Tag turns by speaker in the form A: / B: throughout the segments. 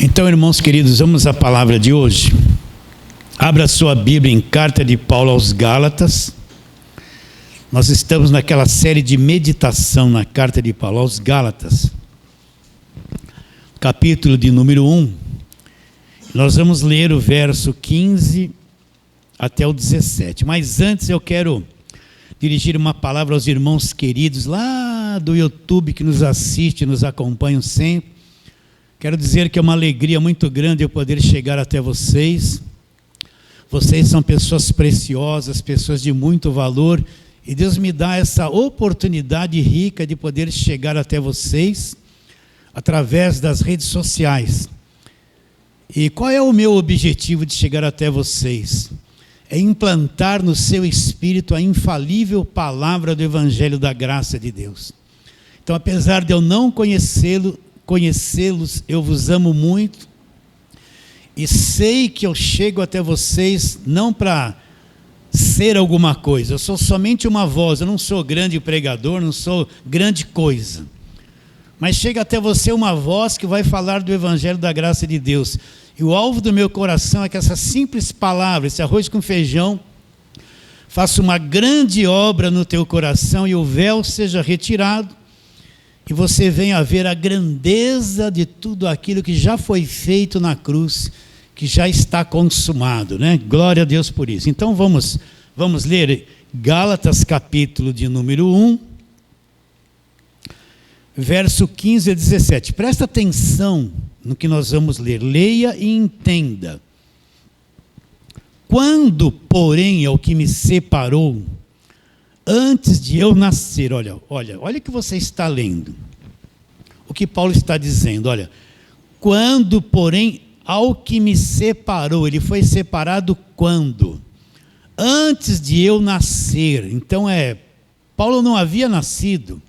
A: Então, irmãos queridos, vamos à palavra de hoje. Abra sua Bíblia em Carta de Paulo aos Gálatas. Nós estamos naquela série de meditação na Carta de Paulo aos Gálatas, capítulo de número 1. Nós vamos ler o verso 15 até o 17. Mas antes eu quero dirigir uma palavra aos irmãos queridos lá do YouTube que nos assistem, nos acompanham sempre. Quero dizer que é uma alegria muito grande eu poder chegar até vocês. Vocês são pessoas preciosas, pessoas de muito valor, e Deus me dá essa oportunidade rica de poder chegar até vocês através das redes sociais. E qual é o meu objetivo de chegar até vocês? É implantar no seu espírito a infalível palavra do Evangelho da graça de Deus. Então, apesar de eu não conhecê-los, eu vos amo muito, e sei que eu chego até vocês não para ser alguma coisa, eu sou somente uma voz, eu não sou grande pregador, não sou grande coisa, mas chega até você uma voz que vai falar do Evangelho da graça de Deus, e o alvo do meu coração é que essa simples palavra, esse arroz com feijão, faça uma grande obra no teu coração e o véu seja retirado, e você venha a ver a grandeza de tudo aquilo que já foi feito na cruz, que já está consumado, né? Glória a Deus por isso. Então vamos ler Gálatas capítulo de número 1, verso 15 a 17. Presta atenção no que nós vamos ler, leia e entenda. Quando, porém, é o que me separou, antes de eu nascer, olha o que você está lendo. O que Paulo está dizendo, olha. Quando, porém, ao que me separou, ele foi separado quando? Antes de eu nascer. Então Paulo não havia nascido.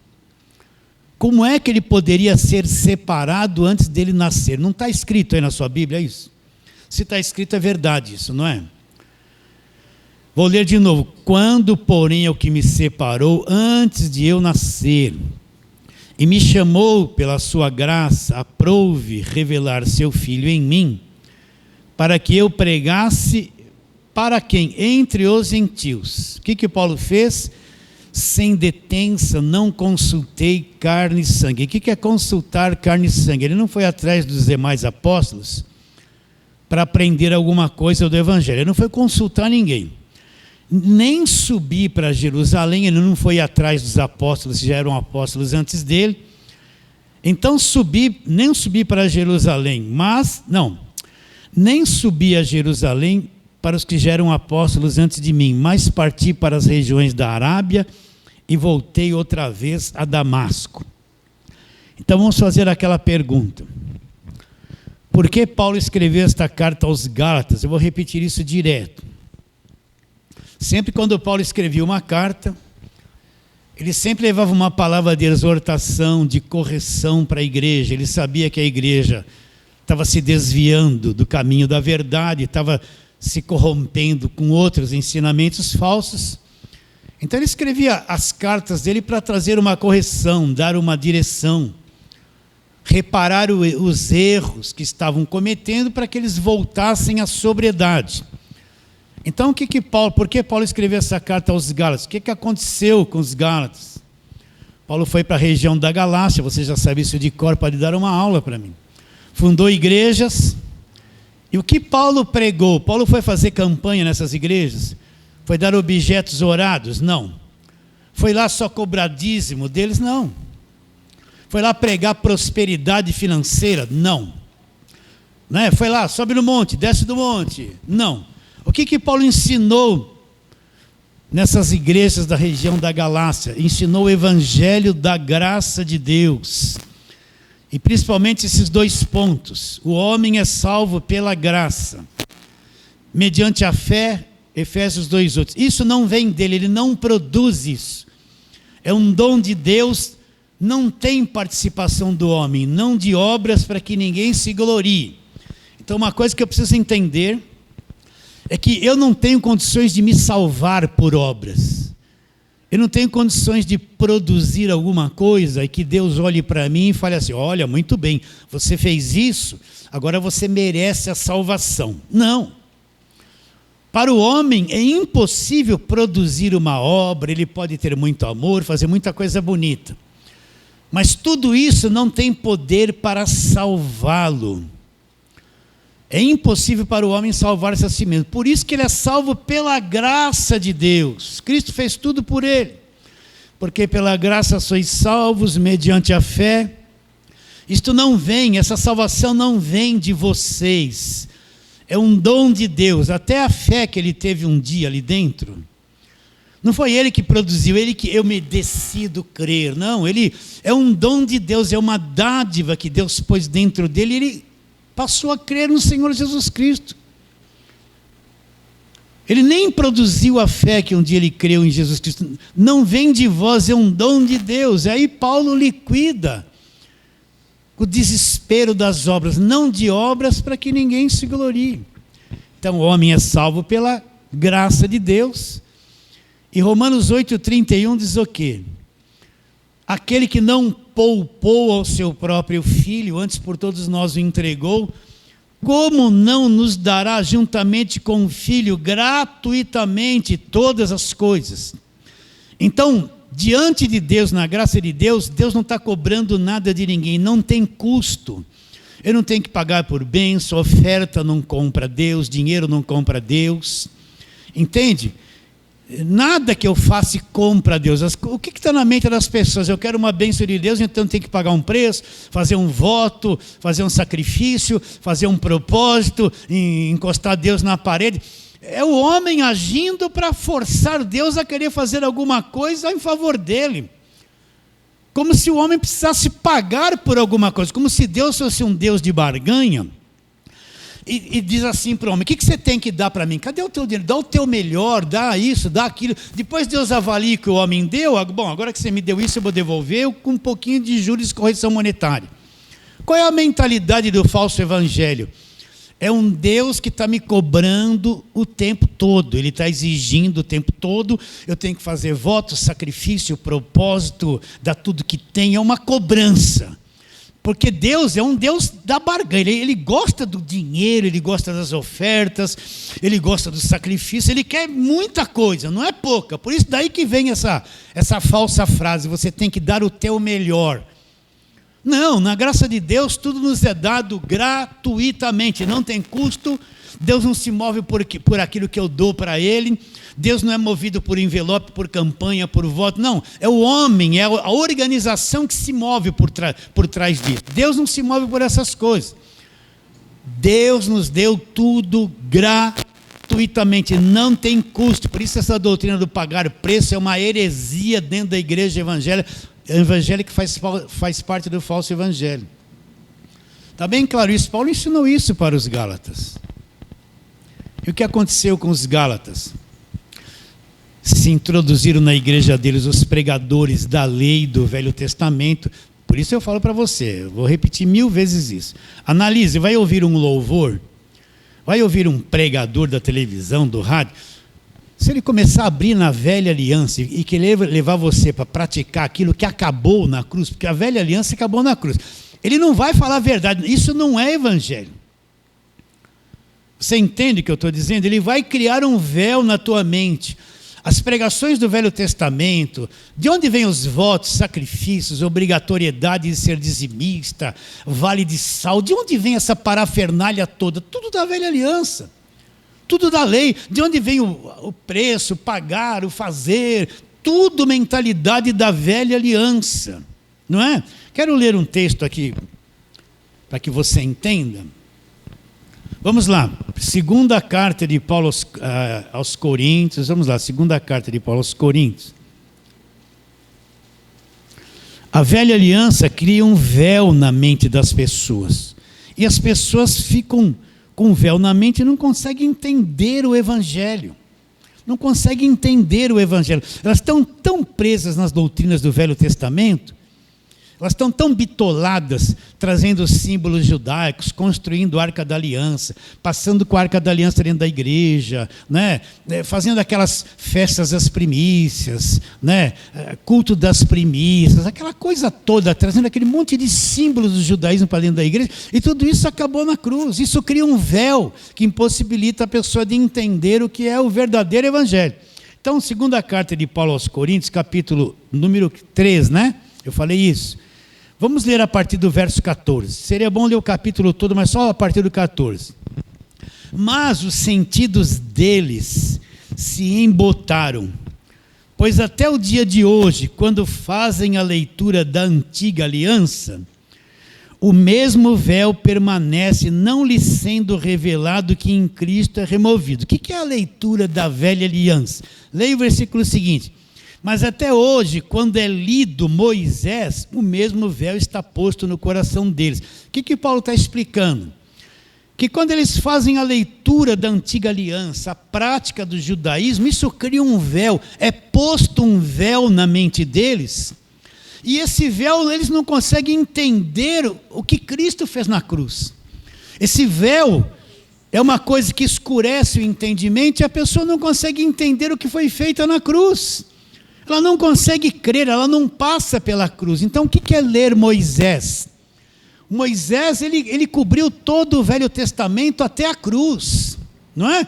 A: Como é que ele poderia ser separado antes dele nascer? Não está escrito aí na sua Bíblia, é isso? Se está escrito é verdade isso, não é? Vou ler de novo. Quando, porém, é o que me separou antes de eu nascer, e me chamou pela sua graça, aprouve revelar seu Filho em mim, para que eu pregasse para quem? Entre os gentios. O que Paulo fez? Sem detença, não consultei carne e sangue. O que é consultar carne e sangue? Ele não foi atrás dos demais apóstolos para aprender alguma coisa do Evangelho. Ele não foi consultar ninguém. Nem subir para Jerusalém, ele não foi atrás dos apóstolos, que já eram apóstolos antes dele. Então nem subi para Jerusalém, nem subi a Jerusalém para os que já eram apóstolos antes de mim, mas parti para as regiões da Arábia e voltei outra vez a Damasco. Então vamos fazer aquela pergunta. Por que Paulo escreveu esta carta aos Gálatas? Eu vou repetir isso direto. Sempre quando Paulo escrevia uma carta, ele sempre levava uma palavra de exortação, de correção para a igreja. Ele sabia que a igreja estava se desviando do caminho da verdade, estava se corrompendo com outros ensinamentos falsos. Então ele escrevia as cartas dele para trazer uma correção, dar uma direção, reparar os erros que estavam cometendo para que eles voltassem à sobriedade. Então, por que Paulo escreveu essa carta aos Gálatas? O que aconteceu com os Gálatas? Paulo foi para a região da Galácia, você já sabe isso de cor, pode dar uma aula para mim. Fundou igrejas, e o que Paulo pregou? Paulo foi fazer campanha nessas igrejas? Foi dar objetos orados? Não. Foi lá só cobrar dízimo deles? Não. Foi lá pregar prosperidade financeira? Não. Foi lá, sobe no monte, desce do monte? Não. O que Paulo ensinou nessas igrejas da região da Galácia? Ensinou o Evangelho da graça de Deus. E principalmente esses dois pontos. O homem é salvo pela graça, mediante a fé, Efésios 2:8. Isso não vem dele, ele não produz isso. É um dom de Deus, não tem participação do homem, não de obras para que ninguém se glorie. Então uma coisa que eu preciso entender é que eu não tenho condições de me salvar por obras. Eu não tenho condições de produzir alguma coisa e que Deus olhe para mim e fale assim: olha, muito bem, você fez isso, agora você merece a salvação. Não. Para o homem é impossível produzir uma obra, ele pode ter muito amor, fazer muita coisa bonita. Mas tudo isso não tem poder para salvá-lo. É impossível para o homem salvar-se a si mesmo. Por isso que ele é salvo pela graça de Deus. Cristo fez tudo por ele. Porque pela graça sois salvos mediante a fé. Isto não vem, essa salvação não vem de vocês. É um dom de Deus. Até a fé que ele teve um dia ali dentro. Não foi ele que produziu, ele que eu me decido crer. Não, ele é um dom de Deus, é uma dádiva que Deus pôs dentro dele. Ele passou a crer no Senhor Jesus Cristo. Ele nem produziu a fé que um dia ele creu em Jesus Cristo. Não vem de vós, é um dom de Deus. Aí Paulo liquida o desespero das obras, não de obras para que ninguém se glorie. Então o homem é salvo pela graça de Deus. E Romanos 8,31 diz o quê? Aquele que não poupou ao seu próprio filho, antes por todos nós o entregou, como não nos dará juntamente com o filho gratuitamente todas as coisas? Então, diante de Deus, na graça de Deus, Deus não está cobrando nada de ninguém, não tem custo. Eu não tenho que pagar por bênção, oferta não compra Deus, dinheiro não compra Deus. Entende? Nada que eu faça compra Deus. O que está na mente das pessoas? Eu quero uma bênção de Deus, então tenho que pagar um preço, fazer um voto, fazer um sacrifício, fazer um propósito, encostar Deus na parede. É o homem agindo para forçar Deus a querer fazer alguma coisa em favor dele. Como se o homem precisasse pagar por alguma coisa, como se Deus fosse um Deus de barganha. E diz assim para o homem: o que você tem que dar para mim? Cadê o teu dinheiro? Dá o teu melhor, dá isso, dá aquilo. Depois Deus avalia que o homem deu. Bom, agora que você me deu isso, eu vou devolver com um pouquinho de juros e correção monetária. Qual é a mentalidade do falso evangelho? É um Deus que está me cobrando o tempo todo. Ele está exigindo o tempo todo. Eu tenho que fazer voto, sacrifício, propósito, dar tudo que tem. É uma cobrança. Porque Deus é um Deus da barganha, ele gosta do dinheiro, ele gosta das ofertas, ele gosta do sacrifício, ele quer muita coisa, não é pouca. Por isso daí que vem essa falsa frase: você tem que dar o teu melhor. Não, na graça de Deus tudo nos é dado gratuitamente, não tem custo. Deus não se move por aquilo que eu dou para Ele. Deus não é movido por envelope, por campanha, por voto. Não, é o homem, é a organização que se move por trás disso. Deus não se move por essas coisas. Deus nos deu tudo gratuitamente, não tem custo. Por isso essa doutrina do pagar preço é uma heresia dentro da igreja evangélica que faz parte do falso evangelho. Está bem claro isso? Paulo ensinou isso para os Gálatas. E o que aconteceu com os Gálatas? Se introduziram na igreja deles os pregadores da lei do Velho Testamento. Por isso eu falo para você, eu vou repetir 1000 vezes isso. Analise, vai ouvir um louvor, vai ouvir um pregador da televisão, do rádio. Se ele começar a abrir na velha aliança e querer levar você para praticar aquilo que acabou na cruz, porque a velha aliança acabou na cruz, ele não vai falar a verdade. Isso não é evangelho. Você entende o que eu estou dizendo? Ele vai criar um véu na tua mente. As pregações do Velho Testamento, de onde vêm os votos, sacrifícios, obrigatoriedade de ser dizimista, vale de sal, de onde vem essa parafernália toda? Tudo da velha aliança, tudo da lei. De onde vem o preço, o pagar, o fazer, tudo mentalidade da velha aliança, não é? Quero ler um texto aqui, para que você entenda. Vamos lá, segunda carta de Paulo aos Coríntios, vamos lá, segunda carta de Paulo aos Coríntios. A velha aliança cria um véu na mente das pessoas, e as pessoas ficam com um véu na mente e não conseguem entender o evangelho, não conseguem entender o evangelho, elas estão tão presas nas doutrinas do Velho Testamento. Elas estão tão bitoladas, trazendo símbolos judaicos, construindo a Arca da Aliança, passando com a Arca da Aliança dentro da igreja, né? Fazendo aquelas festas das primícias, né? Culto das primícias, aquela coisa toda, trazendo aquele monte de símbolos do judaísmo para dentro da igreja, e tudo isso acabou na cruz. Isso cria um véu que impossibilita a pessoa de entender o que é o verdadeiro evangelho. Então, segunda carta de Paulo aos Coríntios, capítulo número 3, né? Eu falei isso. Vamos ler a partir do verso 14. Seria bom ler o capítulo todo, mas só a partir do 14. Mas os sentidos deles se embotaram, pois até o dia de hoje, quando fazem a leitura da antiga aliança, o mesmo véu permanece, não lhe sendo revelado que em Cristo é removido. O que é a leitura da velha aliança? Leia o versículo seguinte. Mas até hoje, quando é lido Moisés, o mesmo véu está posto no coração deles. O que Paulo está explicando? Que quando eles fazem a leitura da antiga aliança, a prática do judaísmo, isso cria um véu, é posto um véu na mente deles, e esse véu eles não conseguem entender o que Cristo fez na cruz. Esse véu é uma coisa que escurece o entendimento e a pessoa não consegue entender o que foi feito na cruz. Ela não consegue crer, ela não passa pela cruz. Então o que é ler Moisés? Moisés, ele cobriu todo o Velho Testamento até a cruz, não é?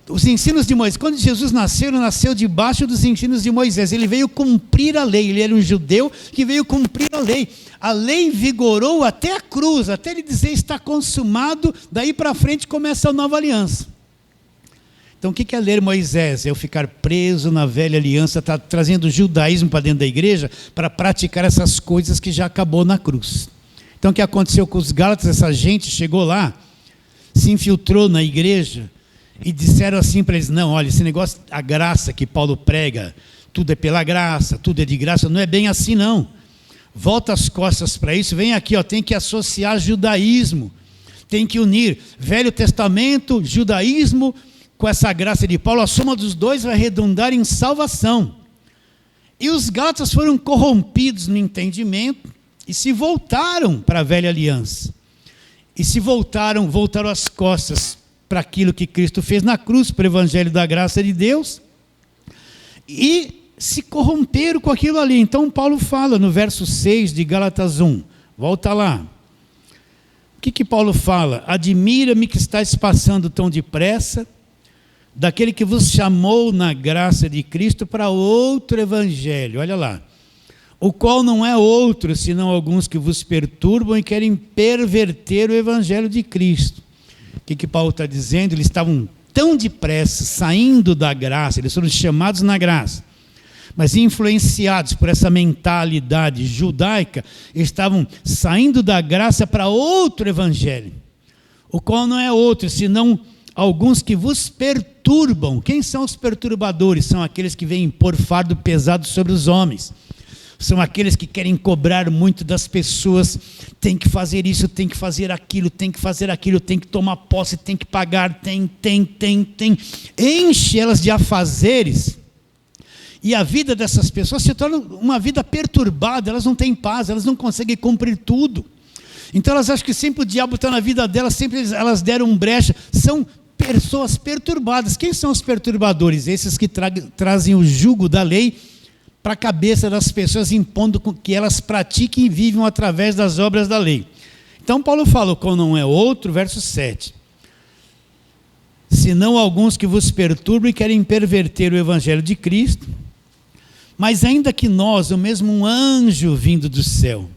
A: Os ensinos de Moisés, quando Jesus nasceu, ele nasceu debaixo dos ensinos de Moisés. Ele veio cumprir a lei, ele era um judeu que veio cumprir a lei. A lei vigorou até a cruz, até ele dizer está consumado, daí para frente começa a nova aliança. Então o que é ler Moisés? É eu ficar preso na velha aliança, tá trazendo o judaísmo para dentro da igreja, para praticar essas coisas que já acabou na cruz. Então o que aconteceu com os Gálatas? Essa gente chegou lá, se infiltrou na igreja, e disseram assim para eles, não, olha, esse negócio, a graça que Paulo prega, tudo é pela graça, tudo é de graça, não é bem assim não. Volta as costas para isso, vem aqui, ó, tem que associar judaísmo, tem que unir Velho Testamento, judaísmo, com essa graça de Paulo, a soma dos dois vai redundar em salvação. E os Gálatas foram corrompidos no entendimento e se voltaram para a velha aliança. E se voltaram as costas para aquilo que Cristo fez na cruz, para o evangelho da graça de Deus, e se corromperam com aquilo ali. Então Paulo fala no verso 6 de Gálatas 1, volta lá. O que Paulo fala? Admira-me que estáis passando tão depressa, daquele que vos chamou na graça de Cristo para outro evangelho, olha lá, o qual não é outro, senão alguns que vos perturbam e querem perverter o evangelho de Cristo. O que Paulo está dizendo? Eles estavam tão depressa, saindo da graça, eles foram chamados na graça, mas influenciados por essa mentalidade judaica, estavam saindo da graça para outro evangelho, o qual não é outro, senão alguns que vos perturbam. Quem são os perturbadores? São aqueles que vêm impor fardo pesado sobre os homens. São aqueles que querem cobrar muito das pessoas, tem que fazer isso, tem que fazer aquilo, tem que fazer aquilo, tem que tomar posse, tem que pagar, tem. Enche elas de afazeres, e a vida dessas pessoas se torna uma vida perturbada, elas não têm paz, elas não conseguem cumprir tudo. Então elas acham que sempre o diabo está na vida delas, sempre elas deram brecha, são pessoas perturbadas. Quem são os perturbadores? Esses que trazem o jugo da lei para a cabeça das pessoas, impondo que elas pratiquem e vivam através das obras da lei. Então Paulo fala, como não é outro, verso 7. Senão alguns que vos perturbam e querem perverter o evangelho de Cristo, mas ainda que nós, ou mesmo um anjo vindo do céu,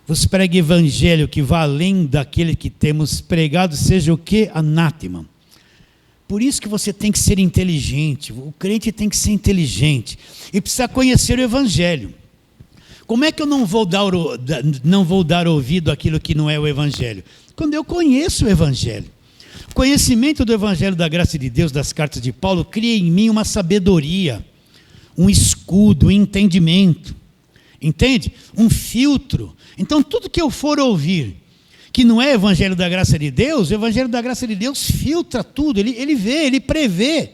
A: vos pregue evangelho que vá além daquele que temos pregado, seja o que? Anátema. Por isso que você tem que ser inteligente, o crente tem que ser inteligente, e precisa conhecer o evangelho. Como é que eu não vou dar ouvido àquilo que não é o evangelho? Quando eu conheço o evangelho. O conhecimento do evangelho da graça de Deus, das cartas de Paulo, cria em mim uma sabedoria, um escudo, um entendimento, entende? Um filtro. Então tudo que eu for ouvir, que não é evangelho da graça de Deus, o evangelho da graça de Deus filtra tudo, ele vê, ele prevê,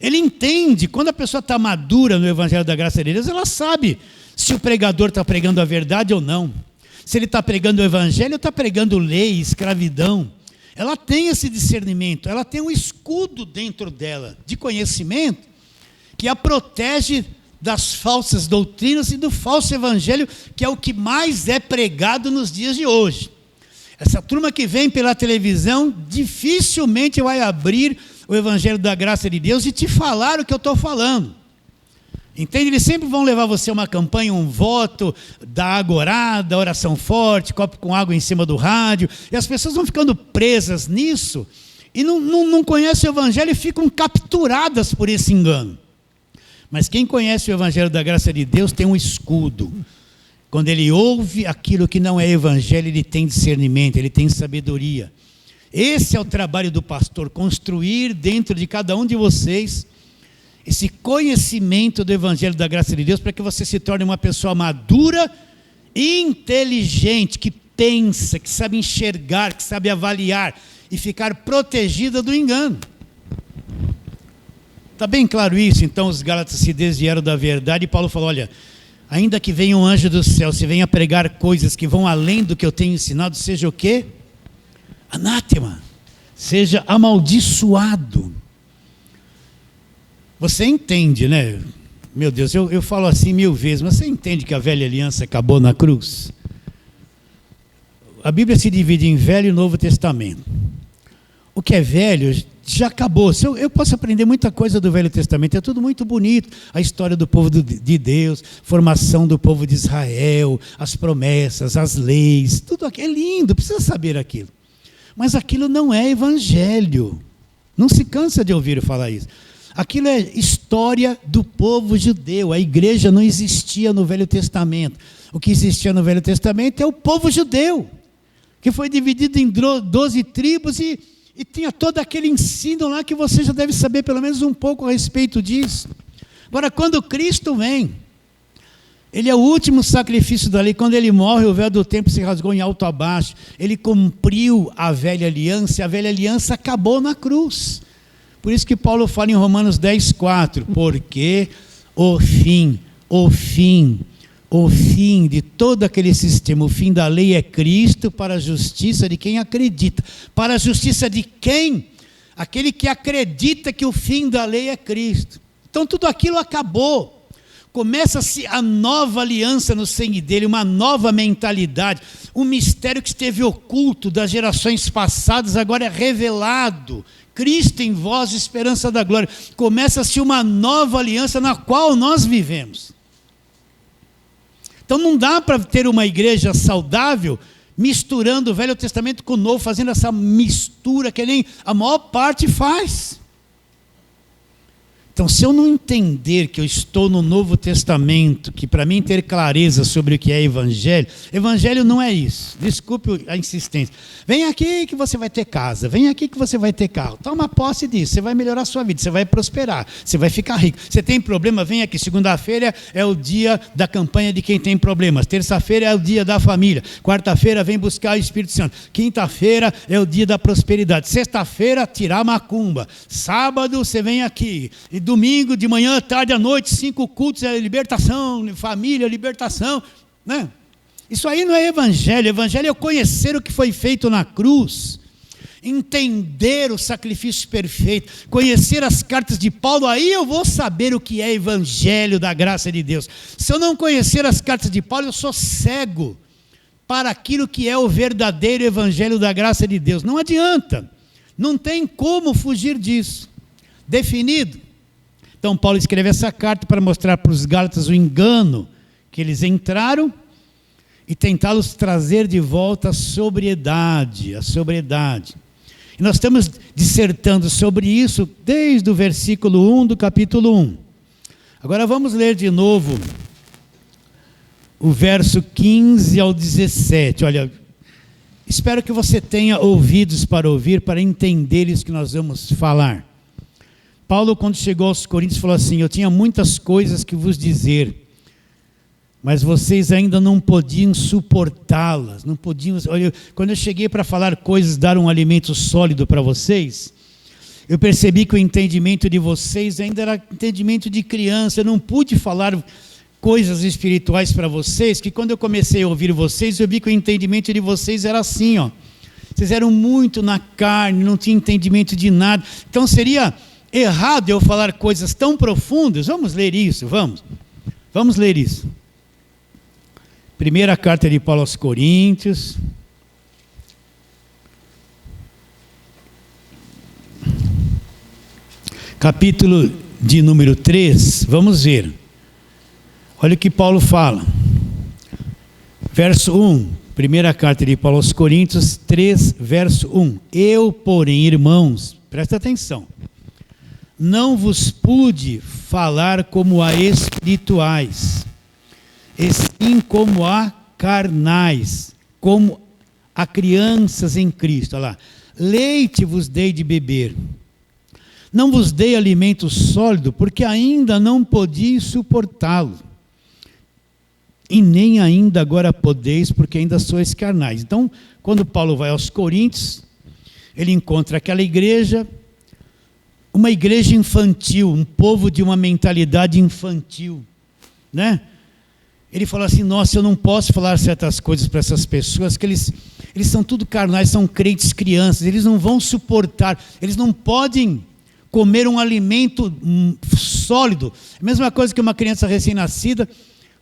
A: ele entende. Quando a pessoa está madura no evangelho da graça de Deus, ela sabe se o pregador está pregando a verdade ou não, se ele está pregando o evangelho ou está pregando lei, escravidão. Ela tem esse discernimento, ela tem um escudo dentro dela, de conhecimento, que a protege das falsas doutrinas e do falso evangelho, que é o que mais é pregado nos dias de hoje. Essa turma que vem pela televisão dificilmente vai abrir o evangelho da graça de Deus e te falar o que eu estou falando. Entende? Eles sempre vão levar você a uma campanha, um voto, da agorada, oração forte, copo com água em cima do rádio, e as pessoas vão ficando presas nisso, e não conhecem o evangelho e ficam capturadas por esse engano. Mas quem conhece o evangelho da graça de Deus tem um escudo. Quando ele ouve aquilo que não é evangelho, ele tem discernimento, ele tem sabedoria. Esse é o trabalho do pastor, construir dentro de cada um de vocês esse conhecimento do evangelho da graça de Deus, para que você se torne uma pessoa madura e inteligente, que pensa, que sabe enxergar, que sabe avaliar e ficar protegida do engano. Está bem claro isso? Então os Gálatas se desviaram da verdade e Paulo falou, olha, ainda que venha um anjo do céu, se venha pregar coisas que vão além do que eu tenho ensinado, seja o quê? Anátema, seja amaldiçoado. Você entende, né? Meu Deus, eu falo assim 1000 vezes, mas você entende que a velha aliança acabou na cruz? A Bíblia se divide em Velho e Novo Testamento. O que é velho já acabou. Eu posso aprender muita coisa do Velho Testamento, é tudo muito bonito. A história do povo de Deus, formação do povo de Israel, as promessas, as leis, tudo aquilo é lindo, precisa saber aquilo. Mas aquilo não é evangelho. Não se cansa de ouvir falar isso. Aquilo é história do povo judeu. A igreja não existia no Velho Testamento. O que existia no Velho Testamento é o povo judeu, que foi dividido em 12 tribos e tinha todo aquele ensino lá que você já deve saber pelo menos um pouco a respeito disso. Agora, quando Cristo vem, ele é o último sacrifício da lei. Quando ele morre, o véu do templo se rasgou em alto a baixo. Ele cumpriu a velha aliança, e a velha aliança acabou na cruz. Por isso que Paulo fala em Romanos 10:4, porque o fim de todo aquele sistema, o fim da lei é Cristo, para a justiça de quem acredita. Para a justiça de quem? Aquele que acredita que o fim da lei é Cristo. Então tudo aquilo acabou. Começa-se a nova aliança no sangue dele, uma nova mentalidade, um mistério que esteve oculto das gerações passadas, agora é revelado. Cristo em vós, esperança da glória. Começa-se uma nova aliança na qual nós vivemos. Então não dá para ter uma igreja saudável misturando o Velho Testamento com o Novo, fazendo essa mistura que nem a maior parte faz. Então, se eu não entender que eu estou no Novo Testamento, que para mim ter clareza sobre o que é evangelho, evangelho não é isso, desculpe a insistência. Vem aqui que você vai ter casa, vem aqui que você vai ter carro, toma posse disso, você vai melhorar a sua vida, você vai prosperar, você vai ficar rico. Você tem problema, vem aqui, segunda-feira é o dia da campanha de quem tem problemas, terça-feira é o dia da família, quarta-feira vem buscar o Espírito Santo, quinta-feira é o dia da prosperidade, sexta-feira tirar macumba, sábado você vem aqui, e domingo, de manhã, tarde, à noite, 5 cultos, é libertação, família, libertação, né? Isso aí não é evangelho. Evangelho é conhecer o que foi feito na cruz, entender o sacrifício perfeito, conhecer as cartas de Paulo, aí eu vou saber o que é evangelho da graça de Deus. Se eu não conhecer as cartas de Paulo, eu sou cego para aquilo que é o verdadeiro evangelho da graça de Deus. Não adianta, não tem como fugir disso. Definido? Então Paulo escreve essa carta para mostrar para os Gálatas o engano que eles entraram e tentá-los trazer de volta a sobriedade. E nós estamos dissertando sobre isso desde o versículo 1 do capítulo 1. Agora vamos ler de novo o verso 15 ao 17. Olha, espero que você tenha ouvidos para ouvir, para entender isso que nós vamos falar. Paulo, quando chegou aos Coríntios, falou assim: eu tinha muitas coisas que vos dizer, mas vocês ainda não podiam suportá-las, não podiam. Olha, quando eu cheguei para falar coisas, dar um alimento sólido para vocês, eu percebi que o entendimento de vocês ainda era entendimento de criança, eu não pude falar coisas espirituais para vocês, que quando eu comecei a ouvir vocês, eu vi que o entendimento de vocês era assim, ó. Vocês eram muito na carne, não tinham entendimento de nada. Então seria errado eu falar coisas tão profundas. Vamos ler isso, vamos. Vamos ler isso. Primeira carta de Paulo aos Coríntios. Capítulo de número 3, vamos ver. Olha o que Paulo fala. Verso 1. Primeira carta de Paulo aos Coríntios 3, verso 1. Eu, porém, irmãos, presta atenção, não vos pude falar como a espirituais, e sim como a carnais, como a crianças em Cristo. Olha lá. Leite vos dei de beber, não vos dei alimento sólido, porque ainda não podiais suportá-lo. E nem ainda agora podeis, porque ainda sois carnais. Então, quando Paulo vai aos Coríntios, ele encontra aquela igreja, uma igreja infantil, um povo de uma mentalidade infantil, né? Ele falou assim, nossa, eu não posso falar certas coisas para essas pessoas, que eles são tudo carnais, são crentes crianças, eles não vão suportar, eles não podem comer um alimento sólido. A mesma coisa que uma criança recém-nascida,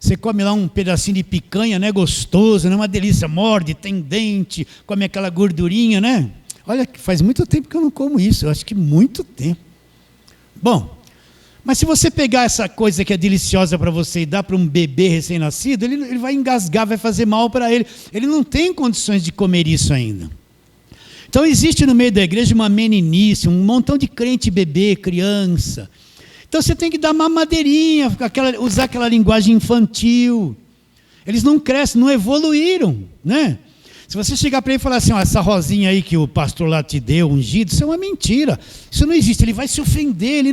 A: você come lá um pedacinho de picanha, né, gostoso, né, uma delícia, morde, tem dente, come aquela gordurinha, né? Olha, faz muito tempo que eu não como isso, eu acho que muito tempo. Bom, mas se você pegar essa coisa que é deliciosa para você e dar para um bebê recém-nascido, ele vai engasgar, vai fazer mal para ele. Ele não tem condições de comer isso ainda. Então existe no meio da igreja uma meninice, um montão de crente bebê, criança. Então você tem que dar mamadeirinha, usar aquela linguagem infantil. Eles não crescem, não evoluíram, né? Se você chegar para ele e falar assim, ó, essa rosinha aí que o pastor lá te deu, ungido, isso é uma mentira. Isso não existe, ele vai se ofender, ele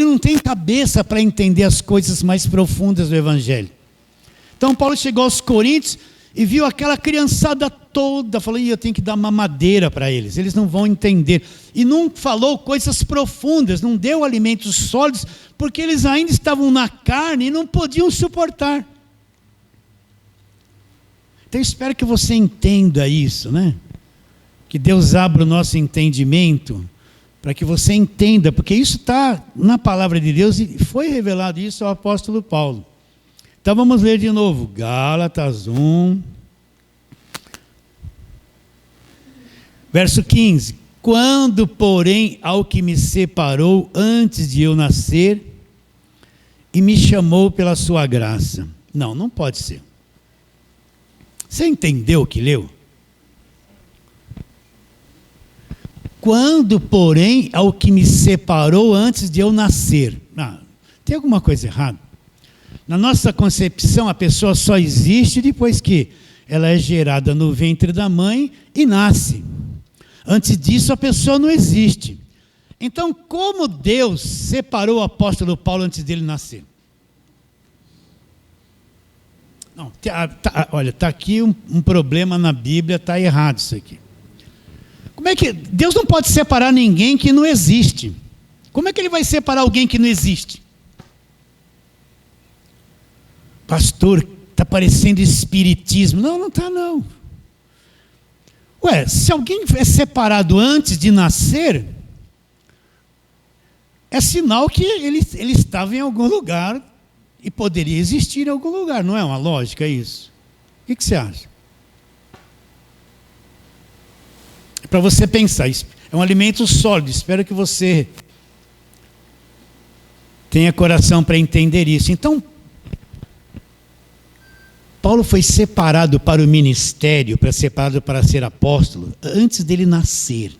A: não tem cabeça para entender as coisas mais profundas do Evangelho. Então Paulo chegou aos Coríntios e viu aquela criançada toda, falou, eu tenho que dar mamadeira para eles não vão entender. E não falou coisas profundas, não deu alimentos sólidos, porque eles ainda estavam na carne e não podiam suportar. Então eu espero que você entenda isso, né? Que Deus abra o nosso entendimento, para que você entenda, porque isso está na palavra de Deus e foi revelado isso ao apóstolo Paulo. Então vamos ler de novo, Gálatas 1, verso 15. Quando, porém, ao que me separou antes de eu nascer e me chamou pela sua graça. Não pode ser. Você entendeu o que leu? Quando, porém, ao que me separou antes de eu nascer. Tem alguma coisa errada? Na nossa concepção, a pessoa só existe depois que ela é gerada no ventre da mãe e nasce. Antes disso, a pessoa não existe. Então, como Deus separou o apóstolo Paulo antes dele nascer? Não, olha, está aqui um problema na Bíblia, está errado isso aqui. Como é que Deus não pode separar ninguém que não existe? Como é que ele vai separar alguém que não existe? Pastor, está parecendo espiritismo. Não está não. Ué, se alguém é separado antes de nascer, é sinal que ele estava em algum lugar e poderia existir em algum lugar. Não é uma lógica isso? O que você acha? É para você pensar. É um alimento sólido. Espero que você tenha coração para entender isso. Então, Paulo foi separado para o ministério, separado para ser apóstolo, antes dele nascer.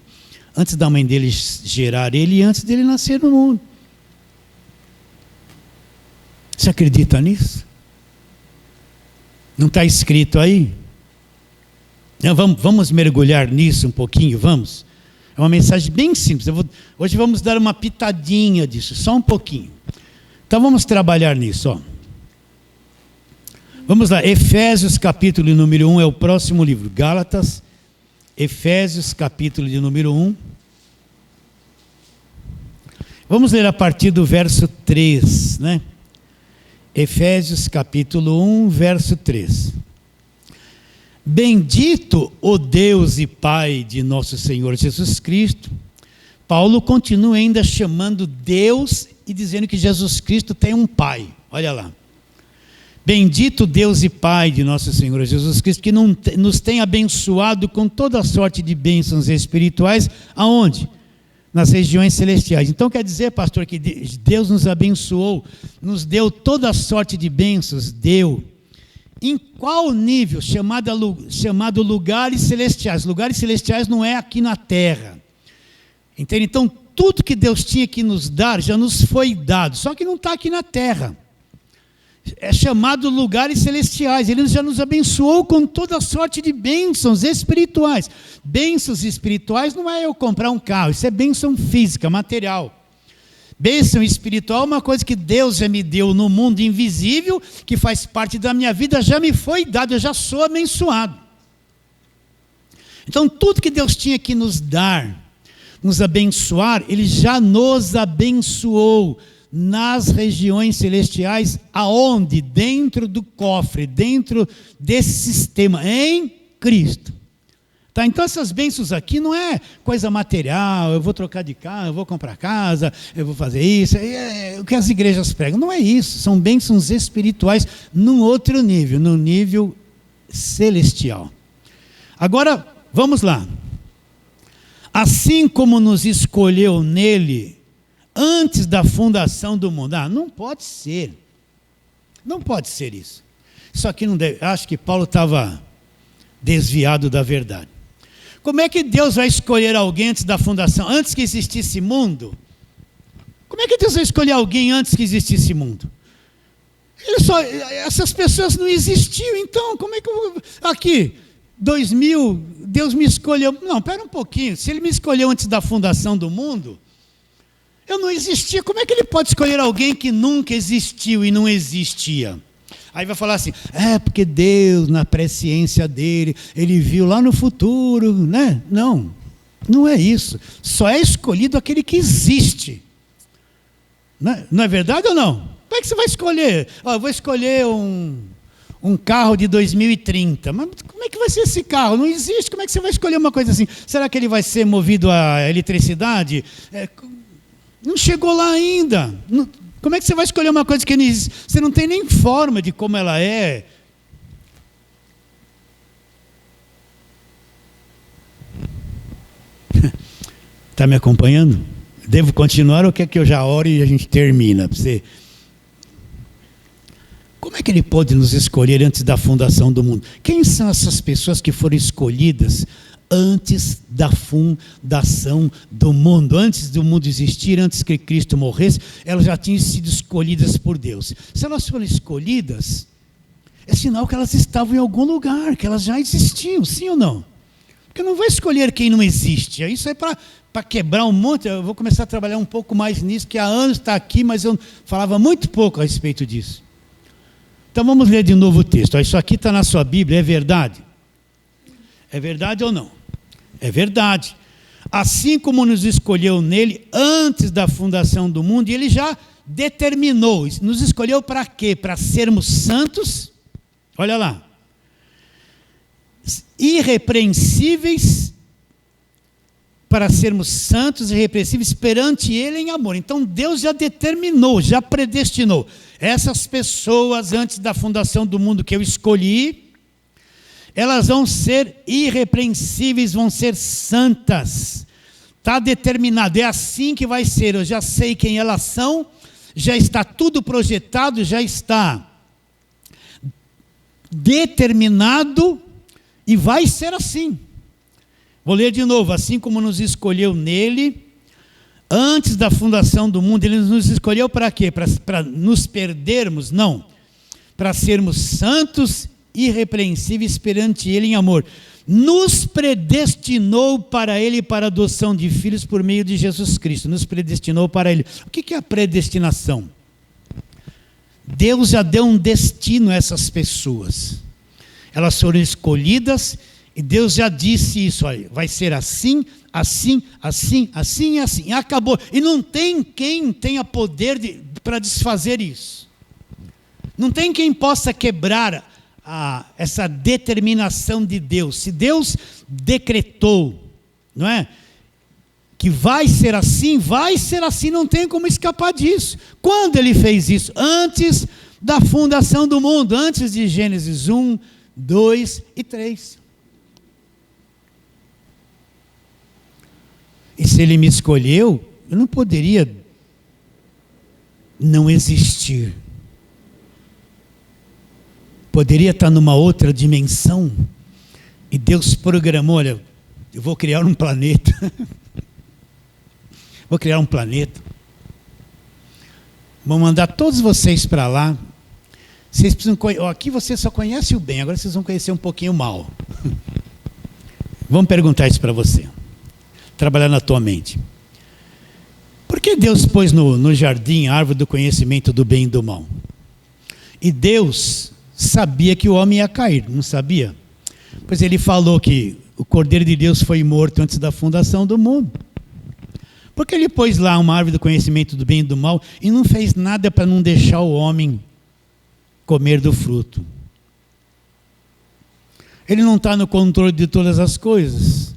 A: Antes da mãe dele gerar ele e antes dele nascer no mundo. Você acredita nisso? Não está escrito aí? Não, vamos mergulhar nisso um pouquinho, vamos? É uma mensagem bem simples. Hoje vamos dar uma pitadinha disso, só um pouquinho. Então vamos trabalhar nisso, ó. Vamos lá, Efésios capítulo número 1 é o próximo livro. Gálatas, Efésios capítulo de número 1. Vamos ler a partir do verso 3, né? Efésios capítulo 1, verso 3. Bendito o Deus e Pai de nosso Senhor Jesus Cristo. Paulo continua ainda chamando Deus e dizendo que Jesus Cristo tem um Pai. Olha lá. Bendito Deus e Pai de nosso Senhor Jesus Cristo, que nos tem abençoado com toda sorte de bênçãos espirituais. Aonde? Nas regiões celestiais. Então quer dizer, pastor, que Deus nos abençoou, nos deu toda sorte de bênçãos, deu. Em qual nível? Chamado lugares celestiais. Lugares celestiais não é aqui na terra. Entende? Então, tudo que Deus tinha que nos dar, já nos foi dado. Só que não está aqui na terra. É chamado lugares celestiais. Ele já nos abençoou com toda sorte de bênçãos espirituais. Bênçãos espirituais não é eu comprar um carro. Isso é bênção física, material. Bênção espiritual é uma coisa que Deus já me deu no mundo invisível, que faz parte da minha vida, já me foi dado, eu já sou abençoado. Então, tudo que Deus tinha que nos dar, nos abençoar, Ele já nos abençoou nas regiões celestiais, aonde? Dentro do cofre, dentro desse sistema, em Cristo. Tá, então essas bênçãos aqui não é coisa material, eu vou trocar de carro, eu vou comprar casa, eu vou fazer isso, é o que as igrejas pregam. Não é isso, são bênçãos espirituais num outro nível, no nível celestial. Agora, vamos lá. Assim como nos escolheu nele antes da fundação do mundo. Não pode ser. Não pode ser isso. Isso aqui não deve. Acho que Paulo estava desviado da verdade. Como é que Deus vai escolher alguém antes da fundação, antes que existisse mundo? Como é que Deus vai escolher alguém antes que existisse mundo? Essas pessoas não existiam, então como é que aqui, 2000, Deus me escolheu. Não, espera um pouquinho, se Ele me escolheu antes da fundação do mundo, eu não existia, como é que Ele pode escolher alguém que nunca existiu e não existia? Aí vai falar assim, porque Deus, na presciência dele, Ele viu lá no futuro, né? Não, não é isso. Só é escolhido aquele que existe. Não é verdade ou não? Como é que você vai escolher? Eu vou escolher um carro de 2030. Mas como é que vai ser esse carro? Não existe. Como é que você vai escolher uma coisa assim? Será que ele vai ser movido a eletricidade? Não chegou lá ainda. Como é que você vai escolher uma coisa que você não tem nem forma de como ela é? Está me acompanhando? Devo continuar ou quer que eu já ore e a gente termina? Como é que Ele pode nos escolher antes da fundação do mundo? Quem são essas pessoas que foram escolhidas antes da fundação do mundo? Antes do mundo existir, antes que Cristo morresse, elas já tinham sido escolhidas por Deus. Se elas foram escolhidas, é sinal que elas estavam em algum lugar, que elas já existiam, sim ou não? Porque não vai escolher quem não existe. Isso é para quebrar um monte. Eu vou começar a trabalhar um pouco mais nisso, que há anos está aqui, mas eu falava muito pouco a respeito disso. Então vamos ler de novo o texto. Isso aqui está na sua Bíblia, é verdade? É verdade ou não? É verdade. Assim como nos escolheu nele antes da fundação do mundo, e Ele já determinou. Nos escolheu para quê? Para sermos santos. Olha lá. Irrepreensíveis, para sermos santos e irrepreensíveis perante Ele em amor. Então Deus já determinou, já predestinou. Essas pessoas antes da fundação do mundo que eu escolhi, elas vão ser irrepreensíveis, vão ser santas. Está determinado, é assim que vai ser. Eu já sei quem elas são, já está tudo projetado, já está determinado e vai ser assim. Vou ler de novo. Assim como nos escolheu nele, antes da fundação do mundo, Ele nos escolheu para quê? Para nos perdermos? Não. Para sermos santos, irrepreensíveis perante Ele em amor. Nos predestinou para Ele para a adoção de filhos por meio de Jesus Cristo. Nos predestinou para Ele. O que é a predestinação? Deus já deu um destino a essas pessoas. Elas foram escolhidas e Deus já disse isso. Olha, vai ser assim, assim, assim, assim e assim. E acabou. E não tem quem tenha poder para desfazer isso. Não tem quem possa quebrar essa determinação de Deus. Se Deus decretou, não é? Que vai ser assim, não tem como escapar disso. Quando ele fez isso? Antes da fundação do mundo, antes de Gênesis 1, 2 e 3. E se ele me escolheu, eu não poderia não existir. Poderia estar numa outra dimensão. E Deus programou, olha, eu vou criar um planeta. Vou criar um planeta. Vou mandar todos vocês para lá. Vocês precisam aqui você só conhece o bem, agora vocês vão conhecer um pouquinho o mal. Vamos perguntar isso para você. Trabalhar na tua mente. Por que Deus pôs no jardim a árvore do conhecimento do bem e do mal? E Deus sabia que o homem ia cair, não sabia? Pois ele falou que o Cordeiro de Deus foi morto antes da fundação do mundo. Porque ele pôs lá uma árvore do conhecimento do bem e do mal e não fez nada para não deixar o homem comer do fruto. Ele não está no controle de todas as coisas.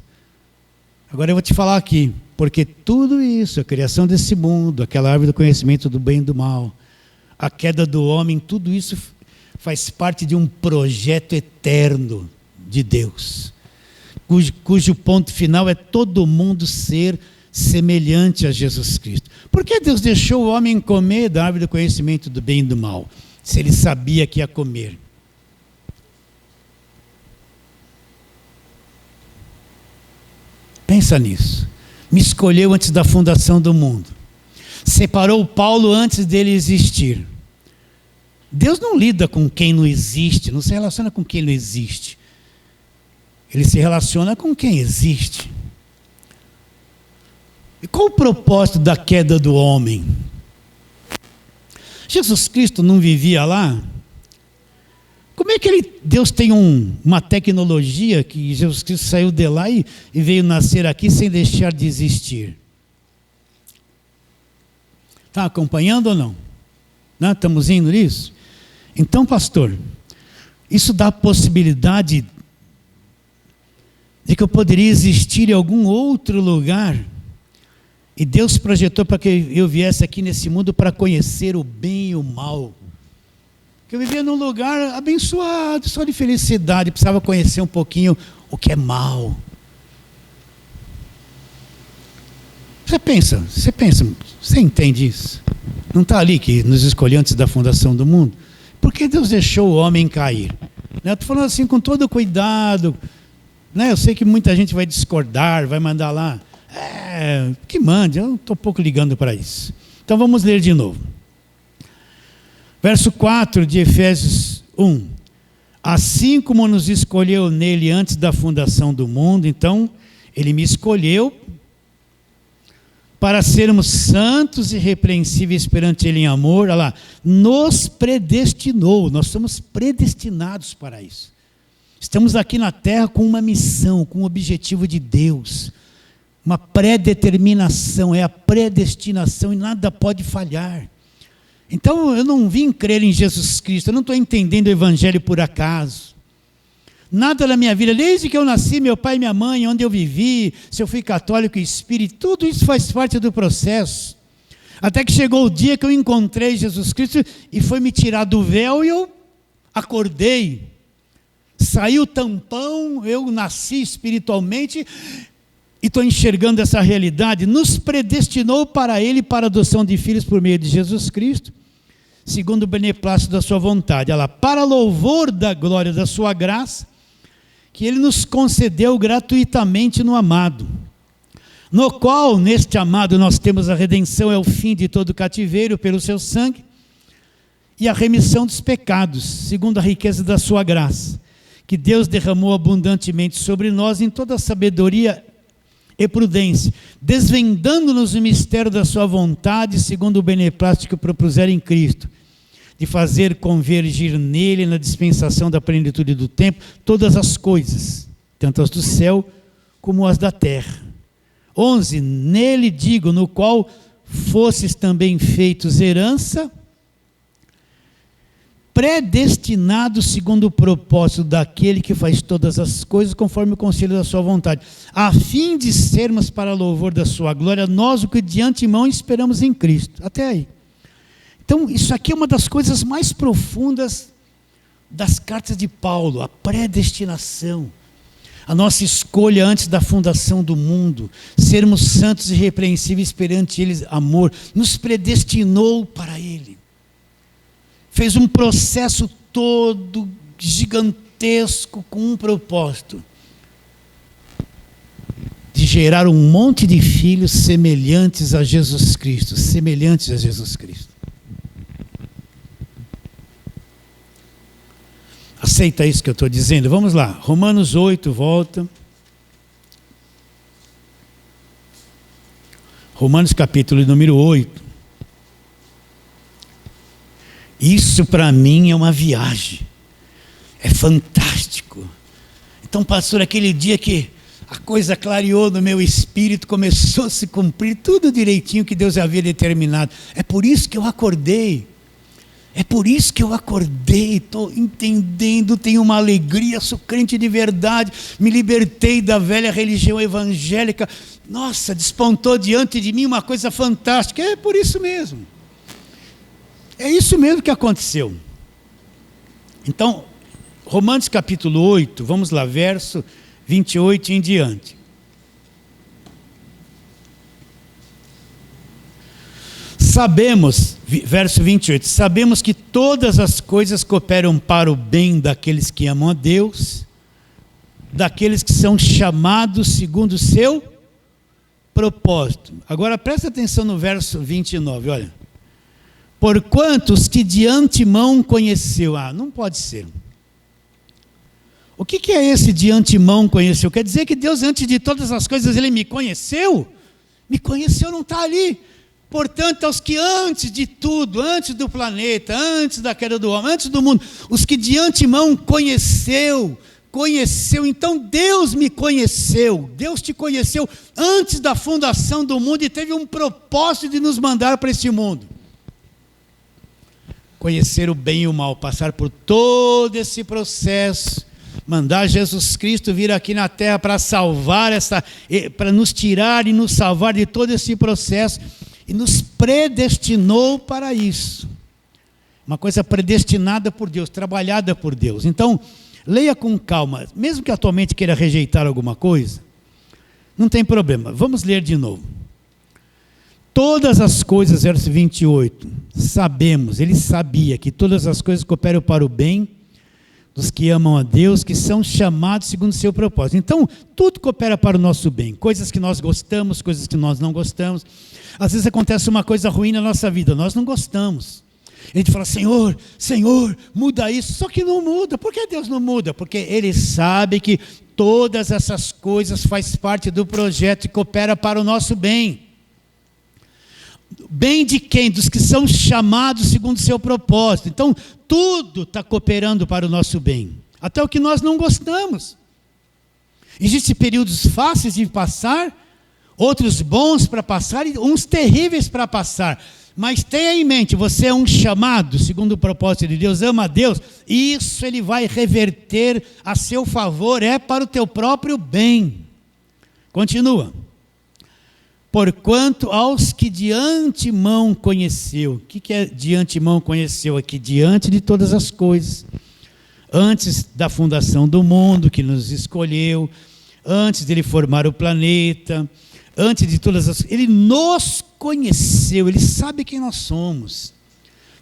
A: Agora eu vou te falar aqui, porque tudo isso, a criação desse mundo, aquela árvore do conhecimento do bem e do mal, a queda do homem, tudo isso faz parte de um projeto eterno de Deus, cujo ponto final é todo mundo ser semelhante a Jesus Cristo. Por que Deus deixou o homem comer da árvore do conhecimento do bem e do mal, se ele sabia que ia comer? Pensa nisso. Me escolheu antes da fundação do mundo. Separou Paulo antes dele existir. Deus não lida com quem não existe, não se relaciona com quem não existe. Ele se relaciona com quem existe. E qual o propósito da queda do homem? Jesus Cristo não vivia lá? Como é que Deus tem uma tecnologia que Jesus Cristo saiu de lá e veio nascer aqui sem deixar de existir? Está acompanhando ou não? Não? Estamos indo nisso? Então, pastor, isso dá a possibilidade de que eu poderia existir em algum outro lugar. E Deus projetou para que eu viesse aqui nesse mundo para conhecer o bem e o mal. Que eu vivia num lugar abençoado, só de felicidade, precisava conhecer um pouquinho o que é mal. Você pensa, você entende isso? Não está ali que nos escolheu antes da fundação do mundo? Por que Deus deixou o homem cair? Eu estou falando assim com todo cuidado. Eu sei que muita gente vai discordar, vai mandar lá. Que mande, eu estou pouco ligando para isso. Então vamos ler de novo. Verso 4 de Efésios 1. Assim como nos escolheu nele antes da fundação do mundo, então ele me escolheu para sermos santos e irrepreensíveis perante ele em amor. Olha lá, nos predestinou, nós somos predestinados para isso. Estamos aqui na terra com uma missão, com um objetivo de Deus. Uma predeterminação, é a predestinação e nada pode falhar. Então eu não vim crer em Jesus Cristo, eu não estou entendendo o Evangelho por acaso. Nada na minha vida, desde que eu nasci, meu pai e minha mãe, onde eu vivi, se eu fui católico, espírita, tudo isso faz parte do processo. Até que chegou o dia que eu encontrei Jesus Cristo e foi me tirar do véu e eu acordei. Saiu o tampão, eu nasci espiritualmente e estou enxergando essa realidade. Nos predestinou para Ele, para a adoção de filhos por meio de Jesus Cristo, segundo o beneplácito da sua vontade. Olha lá, para louvor da glória da sua graça, que Ele nos concedeu gratuitamente no amado, no qual, neste amado, nós temos a redenção, é o fim de todo cativeiro pelo seu sangue, e a remissão dos pecados, segundo a riqueza da sua graça, que Deus derramou abundantemente sobre nós em toda a sabedoria e prudência, desvendando-nos o mistério da sua vontade, segundo o beneplácito que propuseram em Cristo, de fazer convergir nele, na dispensação da plenitude do tempo, todas as coisas, tanto as do céu como as da terra. 11, nele digo, no qual fosses também feitos herança, predestinado segundo o propósito daquele que faz todas as coisas conforme o conselho da sua vontade, a fim de sermos para louvor da sua glória, nós o que de antemão esperamos em Cristo. Até aí. Então, isso aqui é uma das coisas mais profundas das cartas de Paulo, a predestinação. A nossa escolha antes da fundação do mundo, sermos santos e irrepreensíveis perante Ele, amor, nos predestinou para Ele. Fez um processo todo gigantesco com um propósito: de gerar um monte de filhos semelhantes a Jesus Cristo, semelhantes a Jesus Cristo. Aceita isso que eu estou dizendo? Vamos lá, Romanos 8, volta. Romanos capítulo número 8. Isso para mim é uma viagem, é fantástico. Então, pastor, aquele dia que a coisa clareou no meu espírito, começou a se cumprir tudo direitinho que Deus havia determinado. É por isso que eu acordei. É por isso que eu acordei, estou entendendo, tenho uma alegria, sou crente de verdade, me libertei da velha religião evangélica. Nossa, despontou diante de mim uma coisa fantástica. É por isso mesmo. É isso mesmo que aconteceu. Então, Romanos capítulo 8, vamos lá, verso 28 em diante. Sabemos, verso 28, sabemos que todas as coisas cooperam para o bem daqueles que amam a Deus, daqueles que são chamados segundo o seu propósito. Agora presta atenção no verso 29, olha. Porquanto os que de antemão conheceu, não pode ser. O que é esse de antemão conheceu? Quer dizer que Deus, antes de todas as coisas, Ele me conheceu? Me conheceu, não está ali. Portanto, aos que antes de tudo, antes do planeta, antes da queda do homem, antes do mundo, os que de antemão conheceu, então Deus me conheceu, Deus te conheceu antes da fundação do mundo e teve um propósito de nos mandar para esse mundo. Conhecer o bem e o mal, passar por todo esse processo, mandar Jesus Cristo vir aqui na terra para salvar para nos tirar e nos salvar de todo esse processo, e nos predestinou para isso. Uma coisa predestinada por Deus, trabalhada por Deus. Então, leia com calma, mesmo que atualmente queira rejeitar alguma coisa, não tem problema, vamos ler de novo. Todas as coisas, verso 28, sabemos, ele sabia que todas as coisas cooperam para o bem dos que amam a Deus, que são chamados segundo o seu propósito. Então, tudo coopera para o nosso bem. Coisas que nós gostamos, coisas que nós não gostamos. Às vezes acontece uma coisa ruim na nossa vida, nós não gostamos. A gente fala, Senhor, muda isso. Só que não muda. Por que Deus não muda? Porque Ele sabe que todas essas coisas fazem parte do projeto e coopera para o nosso bem. Bem de quem? Dos que são chamados segundo o seu propósito. Então, tudo está cooperando para o nosso bem. Até o que nós não gostamos. Existem períodos fáceis de passar, outros bons para passar e uns terríveis para passar. Mas tenha em mente, você é um chamado segundo o propósito de Deus, ama a Deus, isso Ele vai reverter a seu favor, é para o teu próprio bem. Continua. Porquanto aos que de antemão conheceu. O que é de antemão conheceu aqui? Diante de todas as coisas. Antes da fundação do mundo, que nos escolheu, antes de Ele formar o planeta, antes de todas as coisas, Ele nos conheceu, Ele sabe quem nós somos.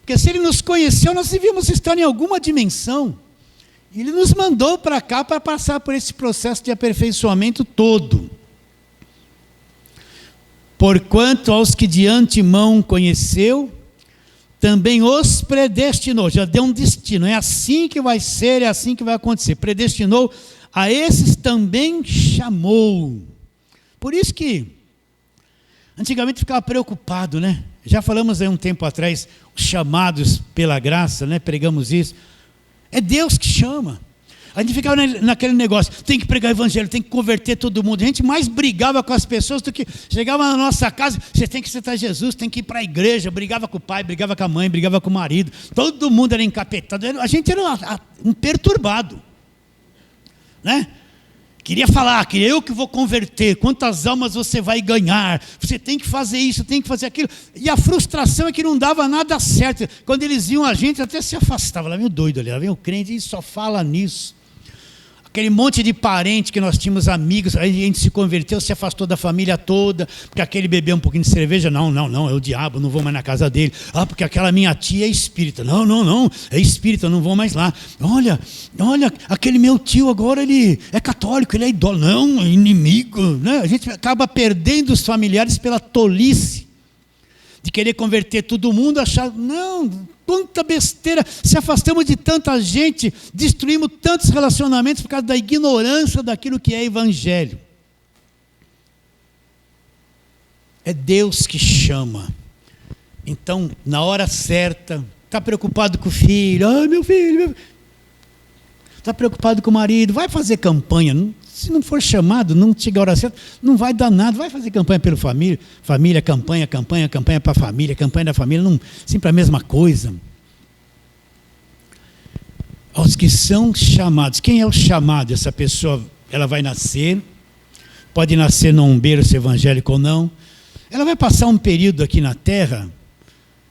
A: Porque se Ele nos conheceu, nós devíamos estar em alguma dimensão. Ele nos mandou para cá para passar por esse processo de aperfeiçoamento todo. Porquanto aos que de antemão conheceu, também os predestinou, já deu um destino, é assim que vai ser, é assim que vai acontecer. Predestinou, a esses também chamou. Por isso que, antigamente ficava preocupado, né? Já falamos aí um tempo atrás, os chamados pela graça, né? Pregamos isso. É Deus que chama. A gente ficava naquele negócio, tem que pregar o evangelho, tem que converter todo mundo. A gente mais brigava com as pessoas do que chegava na nossa casa, você tem que aceitar Jesus, tem que ir para a igreja, brigava com o pai, brigava com a mãe, brigava com o marido. Todo mundo era encapetado, a gente era um perturbado, né? Queria falar, queria eu que vou converter, quantas almas você vai ganhar, você tem que fazer isso, tem que fazer aquilo. E a frustração é que não dava nada certo. Quando eles iam, a gente até se afastava. Lá vem o doido ali, lá vem o crente e só fala nisso. Aquele monte de parente que nós tínhamos amigos, aí a gente se converteu, se afastou da família toda, porque aquele bebeu um pouquinho de cerveja, não, é o diabo, não vou mais na casa dele. Ah, porque aquela minha tia é espírita, não, é espírita, não vou mais lá. Olha, aquele meu tio agora ele é católico, ele é idólatra, não, é inimigo, né? A gente acaba perdendo os familiares pela tolice de querer converter todo mundo, achar, não, tanta besteira, se afastamos de tanta gente, destruímos tantos relacionamentos por causa da ignorância daquilo que é evangelho. É Deus que chama. Então, na hora certa, está preocupado com o filho, meu filho, está preocupado com o marido, vai fazer campanha, se não for chamado, não chega a hora certa, não vai dar nada, vai fazer campanha pela família, campanha para a família, campanha da família, não, sempre a mesma coisa. Aos que são chamados, quem é o chamado? Essa pessoa, ela vai nascer, pode nascer num berço evangélico ou não, ela vai passar um período aqui na terra,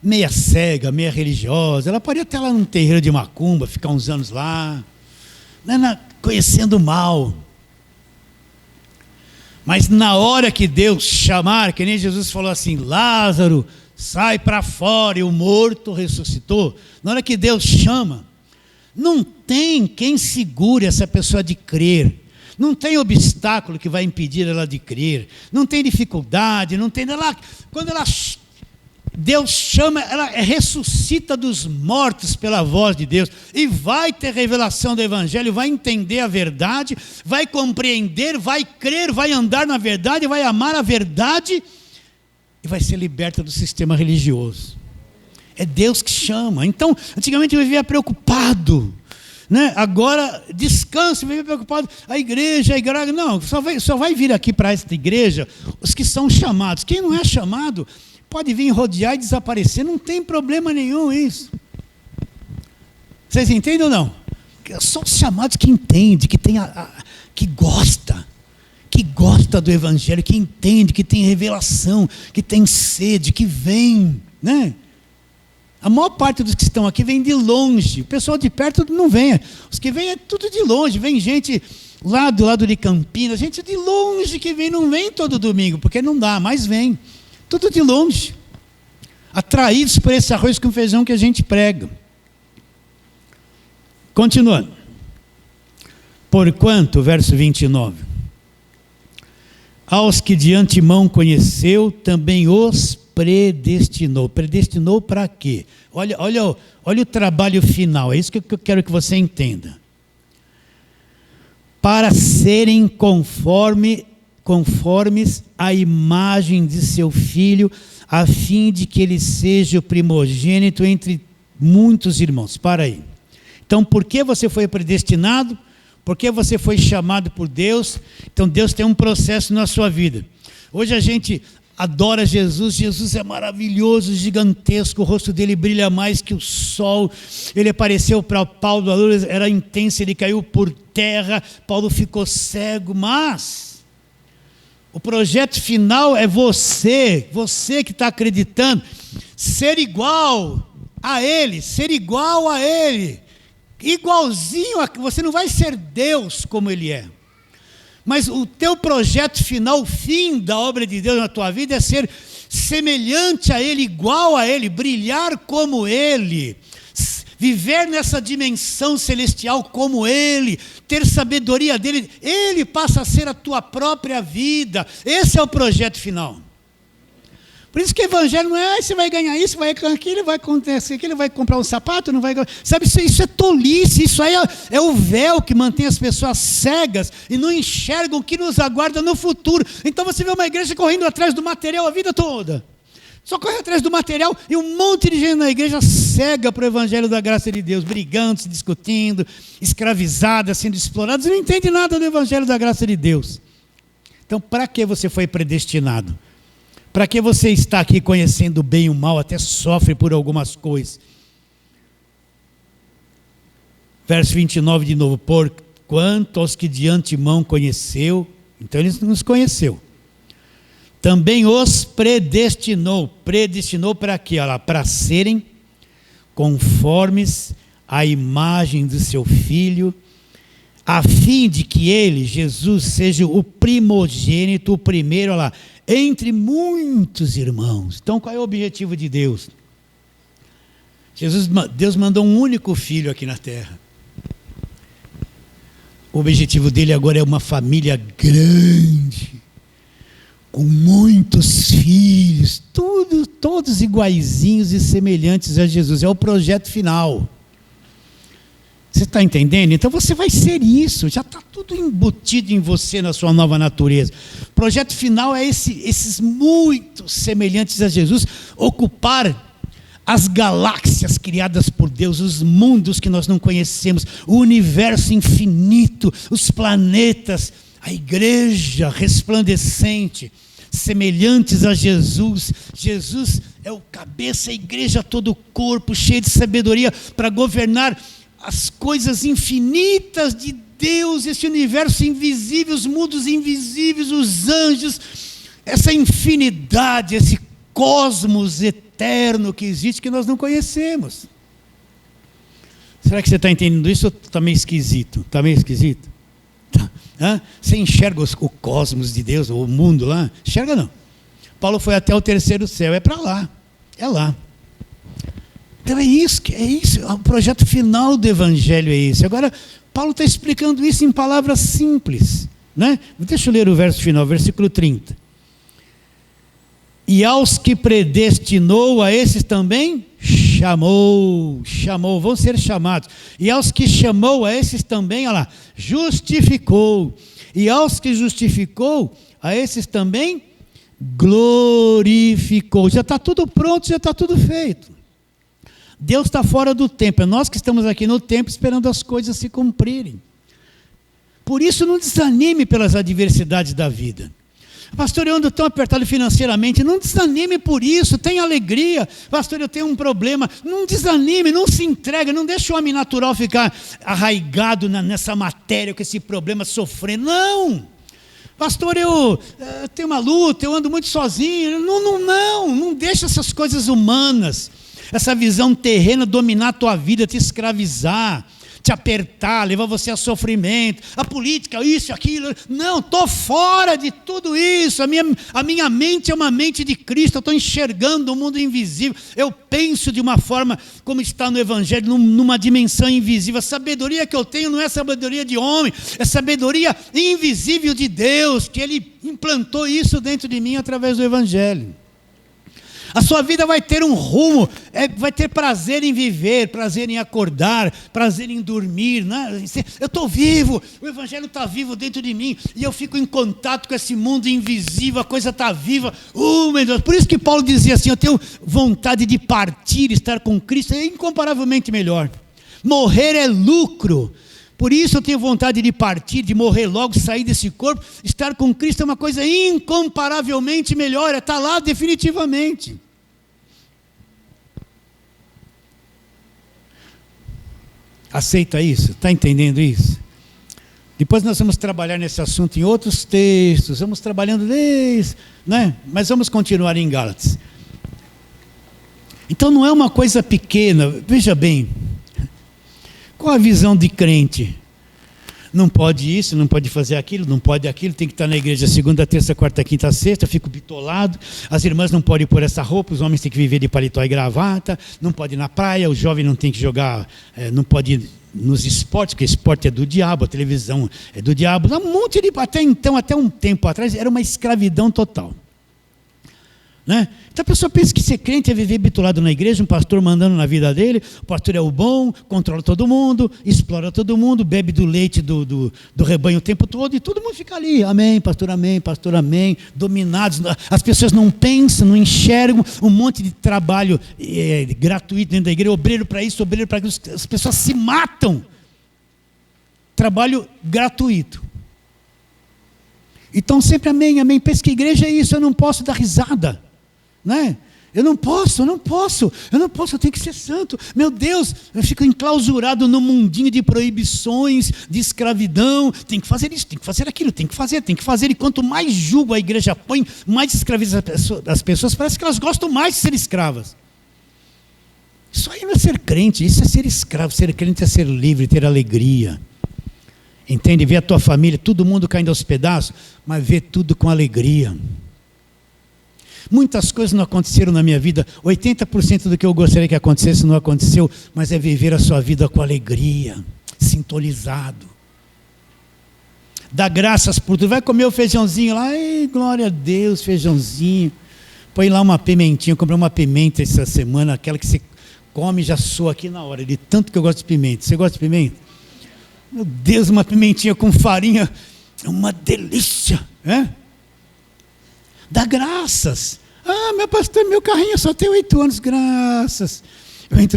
A: meia cega, meia religiosa, ela pode até lá num terreiro de macumba, ficar uns anos lá, conhecendo o mal. Mas na hora que Deus chamar, que nem Jesus falou assim, Lázaro, sai para fora, e o morto ressuscitou. Na hora que Deus chama, não tem quem segure essa pessoa de crer. Não tem obstáculo que vai impedir ela de crer. Não tem dificuldade, não tem... Quando Deus chama, ela ressuscita dos mortos pela voz de Deus e vai ter revelação do evangelho, vai entender a verdade, vai compreender, vai crer, vai andar na verdade, vai amar a verdade e vai ser liberta do sistema religioso. É Deus que chama. Então, antigamente eu vivia preocupado, né? Agora descanso, eu vivia preocupado, a igreja, não, só vai vir aqui para esta igreja os que são chamados. Quem não é chamado pode vir rodear e desaparecer, não tem problema nenhum isso. Vocês entendem ou não? São os chamados que entendem, que tem que gosta do evangelho, que entende, que tem revelação, que tem sede, que vem, né? A maior parte dos que estão aqui vem de longe, o pessoal de perto não vem, os que vêm é tudo de longe, vem gente lá do lado de Campinas, gente de longe que vem, não vem todo domingo, porque não dá, mas vem. Tudo de longe, atraídos por esse arroz com feijão que a gente prega. Continuando. Porquanto, verso 29, aos que de antemão conheceu, também os predestinou. Predestinou para quê? Olha o trabalho final, é isso que eu quero que você entenda. Para serem conformes à imagem de seu Filho, a fim de que ele seja o primogênito entre muitos irmãos. Para aí. Então, por que você foi predestinado? Por que você foi chamado por Deus? Então, Deus tem um processo na sua vida. Hoje a gente adora Jesus, Jesus é maravilhoso, gigantesco, o rosto dele brilha mais que o sol, ele apareceu para Paulo, a luz era intensa, ele caiu por terra, Paulo ficou cego, mas o projeto final é você que está acreditando, ser igual a ele, igualzinho a... Você não vai ser Deus como ele é, mas o teu projeto final, o fim da obra de Deus na tua vida é ser semelhante a ele, igual a ele, brilhar como ele, viver nessa dimensão celestial como ele, ter sabedoria dele, ele passa a ser a tua própria vida. Esse é o projeto final. Por isso que o evangelho não é, você vai ganhar isso, vai ganhar aquilo, vai acontecer aquilo, vai comprar um sapato, não vai... Sabe, isso é tolice, isso aí é o véu que mantém as pessoas cegas e não enxergam o que nos aguarda no futuro. Então você vê uma igreja correndo atrás do material a vida toda. Só corre atrás do material e um monte de gente na igreja cega para o evangelho da graça de Deus, brigando, se discutindo, escravizada, sendo explorados, e não entende nada do evangelho da graça de Deus. Então, para que você foi predestinado? Para que você está aqui conhecendo o bem e o mal, até sofre por algumas coisas? Verso 29 de novo, porquanto aos que de antemão conheceu, então ele nos conheceu, também os predestinou para quê? Para serem conformes à imagem do seu Filho, a fim de que ele, Jesus, seja o primogênito, o primeiro, entre muitos irmãos. Então qual é o objetivo de Deus? Deus mandou um único filho aqui na terra. O objetivo dele agora é uma família grande, com muitos filhos, todos iguaizinhos e semelhantes a Jesus. É o projeto final. Você está entendendo? Então você vai ser isso, já está tudo embutido em você, na sua nova natureza. O projeto final é esses muitos semelhantes a Jesus ocupar as galáxias criadas por Deus, os mundos que nós não conhecemos, o universo infinito, os planetas, a igreja resplandecente, semelhantes a Jesus. Jesus é o cabeça, a igreja todo o corpo, cheio de sabedoria para governar as coisas infinitas de Deus, esse universo invisível, os mundos invisíveis, os anjos, essa infinidade, esse cosmos eterno que existe, que nós não conhecemos. Será que você está entendendo isso ou está meio esquisito? Está meio esquisito? Tá. Você enxerga o cosmos de Deus, o mundo lá? Enxerga não. Paulo foi até o terceiro céu, é para lá, é lá. Então é isso, o projeto final do evangelho é esse. Agora, Paulo está explicando isso em palavras simples, né? Deixa eu ler o verso final, versículo 30. E aos que predestinou, a esses também chamou, vão ser chamados. E aos que chamou, a esses também, justificou. E aos que justificou, a esses também glorificou. Já está tudo pronto, já está tudo feito. Deus está fora do tempo, é nós que estamos aqui no tempo esperando as coisas se cumprirem. Por isso não desanime pelas adversidades da vida. Pastor, eu ando tão apertado financeiramente. Não desanime por isso, tenha alegria. Pastor, eu tenho um problema. Não desanime, não se entregue, não deixe o homem natural ficar arraigado nessa matéria, com esse problema, sofrendo. Não! Pastor, eu tenho uma luta, eu ando muito sozinho. Não deixe essas coisas humanas, essa visão terrena dominar a tua vida, te escravizar, te apertar, levar você a sofrimento, a política, isso, aquilo. Não, estou fora de tudo isso. A minha mente é uma mente de Cristo. Eu estou enxergando o mundo invisível. Eu penso de uma forma, como está no Evangelho, numa dimensão invisível. A sabedoria que eu tenho não é sabedoria de homem, é sabedoria invisível de Deus, que Ele implantou isso dentro de mim através do Evangelho. A sua vida vai ter um rumo, vai ter prazer em viver, prazer em acordar, prazer em dormir. Né? Eu estou vivo, o Evangelho está vivo dentro de mim, e eu fico em contato com esse mundo invisível, a coisa está viva. Meu Deus. Por isso que Paulo dizia assim, eu tenho vontade de partir, estar com Cristo, é incomparavelmente melhor. Morrer é lucro. Por isso eu tenho vontade de partir, de morrer logo, sair desse corpo. Estar com Cristo é uma coisa incomparavelmente melhor, está lá definitivamente. Aceita isso? Está entendendo isso? Depois nós vamos trabalhar nesse assunto em outros textos, vamos trabalhando desde, né? Mas vamos continuar em Gálatas. Então não é uma coisa pequena, veja bem. Qual a visão de crente? Não pode isso, não pode fazer aquilo, não pode aquilo, tem que estar na igreja segunda, terça, quarta, quinta, sexta, eu fico bitolado. As irmãs não podem pôr essa roupa, os homens têm que viver de paletó e gravata, não pode ir na praia, o jovem não tem que jogar, não pode ir nos esportes, porque esporte é do diabo, a televisão é do diabo. Um monte de, até um tempo atrás, era uma escravidão total. Né? Então a pessoa pensa que ser crente é viver bitolado na igreja, um pastor mandando na vida dele, o pastor é o bom, controla todo mundo, explora todo mundo, bebe do leite do rebanho o tempo todo, e todo mundo fica ali, amém, pastor, amém, dominados. As pessoas não pensam, não enxergam, um monte de trabalho gratuito dentro da igreja, obreiro para isso, obreiro para aquilo, as pessoas se matam. Trabalho gratuito. Então sempre amém, pensa que a igreja é isso, eu não posso dar risada. Né? Eu não posso, eu tenho que ser santo. Meu Deus, eu fico enclausurado no mundinho de proibições, de escravidão. Tem que fazer isso, tem que fazer aquilo, tem que fazer. E quanto mais julgo a igreja põe, mais escraviza as pessoas, parece que elas gostam mais de ser escravas. Isso aí não é ser crente, isso é ser escravo. Ser crente é ser livre, ter alegria. Entende? Ver a tua família, todo mundo caindo aos pedaços, mas ver tudo com alegria. Muitas coisas não aconteceram na minha vida, 80% do que eu gostaria que acontecesse não aconteceu, mas é viver a sua vida com alegria, sintonizado. Dá graças por tudo, vai comer o feijãozinho lá, ei, glória a Deus, feijãozinho. Põe lá uma pimentinha, eu comprei uma pimenta essa semana, aquela que você come e já soa aqui na hora, de tanto que eu gosto de pimenta. Você gosta de pimenta? Meu Deus, uma pimentinha com farinha, é uma delícia, né? Dá graças. Ah, meu pastor, meu carrinho só tem 8 anos, graças.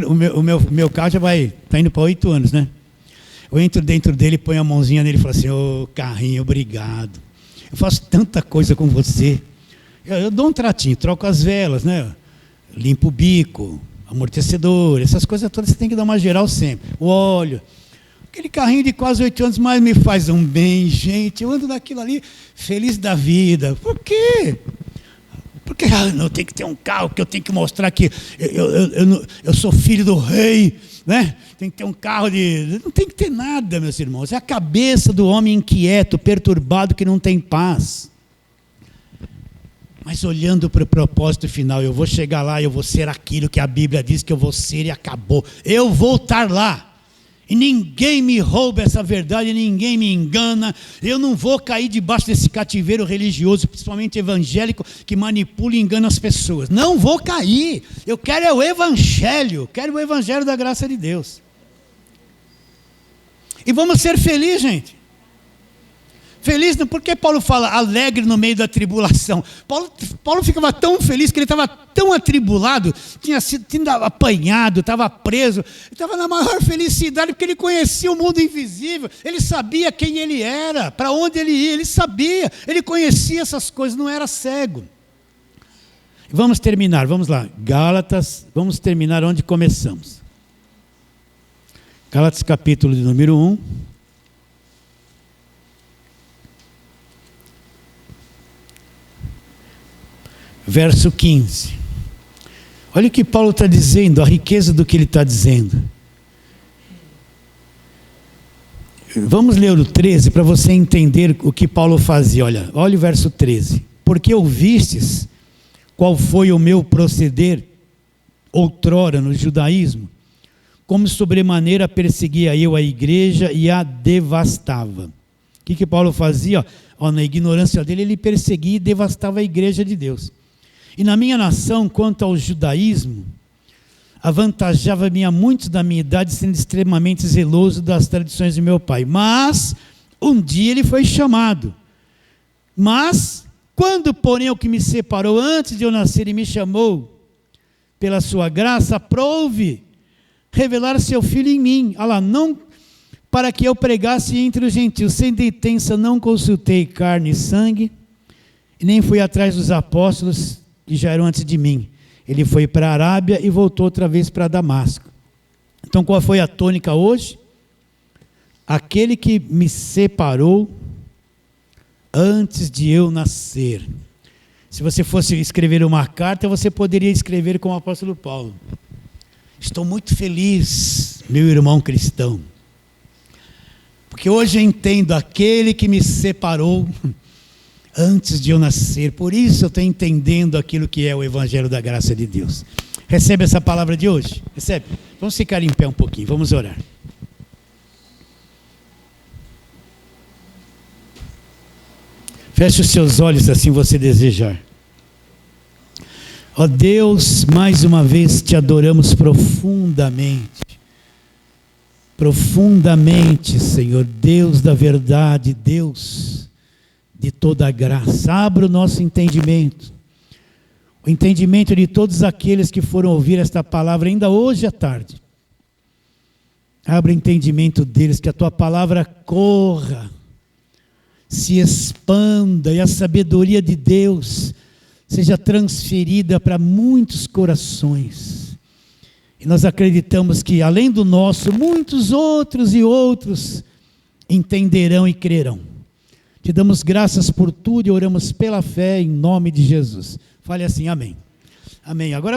A: O meu carro já está indo para 8 anos, né? Eu entro dentro dele, ponho a mãozinha nele e falo assim, ô carrinho, obrigado. Eu faço tanta coisa com você. Eu dou um tratinho, troco as velas, né? Limpo o bico, amortecedor, essas coisas todas você tem que dar uma geral sempre. O óleo. Aquele carrinho de quase 8 anos, mas me faz um bem, gente. Eu ando naquilo ali, feliz da vida. Por quê? Porque não tem que ter um carro, que eu tenho que mostrar que eu sou filho do rei, né? Tem que ter um carro de... Não tem que ter nada, meus irmãos. É a cabeça do homem inquieto, perturbado, que não tem paz. Mas olhando para o propósito final, eu vou chegar lá, eu vou ser aquilo que a Bíblia diz que eu vou ser e acabou. Eu vou estar lá. E ninguém me rouba essa verdade, ninguém me engana. Eu não vou cair debaixo desse cativeiro religioso, principalmente evangélico, que manipula e engana as pessoas. Não vou cair. Eu quero é o evangelho, quero o evangelho da graça de Deus. E vamos ser felizes, gente. Feliz, porque Paulo fala alegre no meio da tribulação. Paulo ficava tão feliz que ele estava tão atribulado, tinha apanhado, estava preso, estava na maior felicidade porque ele conhecia o mundo invisível, ele sabia quem ele era, para onde ele ia, ele sabia, ele conhecia essas coisas, não era cego. Vamos terminar, vamos lá, Gálatas, vamos terminar onde começamos. Gálatas capítulo de número 1. Verso 15. Olha o que Paulo está dizendo, a riqueza do que ele está dizendo. Vamos ler o 13 para você entender o que Paulo fazia. Olha o verso 13. Porque ouvistes qual foi o meu proceder outrora no judaísmo, como sobremaneira perseguia eu a igreja e a devastava. O que Paulo fazia? Na ignorância dele, ele perseguia e devastava a igreja de Deus. E na minha nação, quanto ao judaísmo, avantajava-me a muitos da minha idade, sendo extremamente zeloso das tradições de meu pai. Mas, um dia ele foi chamado. Mas, quando, porém, o que me separou antes de eu nascer e me chamou, pela sua graça, aprove revelar seu filho em mim. Não para que eu pregasse entre os gentios, sem detença, não consultei carne e sangue, e nem fui atrás dos apóstolos que já eram antes de mim. Ele foi para a Arábia e voltou outra vez para Damasco. Então qual foi a tônica hoje? Aquele que me separou antes de eu nascer. Se você fosse escrever uma carta, você poderia escrever como o apóstolo Paulo. Estou muito feliz, meu irmão cristão, porque hoje eu entendo aquele que me separou antes de eu nascer. Por isso eu estou entendendo aquilo que é o evangelho da graça de Deus. Recebe essa palavra de hoje? Recebe? Vamos ficar em pé um pouquinho, vamos orar. Feche os seus olhos assim você desejar. Ó Deus, mais uma vez te adoramos profundamente. Profundamente, Senhor, Deus da verdade, Deus de toda a graça. Abra o nosso entendimento. O entendimento de todos aqueles que foram ouvir esta palavra ainda hoje à tarde. Abra o entendimento deles, que a tua palavra corra, se expanda e a sabedoria de Deus seja transferida para muitos corações. E nós acreditamos que, além do nosso, muitos outros e outros entenderão e crerão. Te damos graças por tudo e oramos pela fé em nome de Jesus. Fale assim, amém. Amém. Agora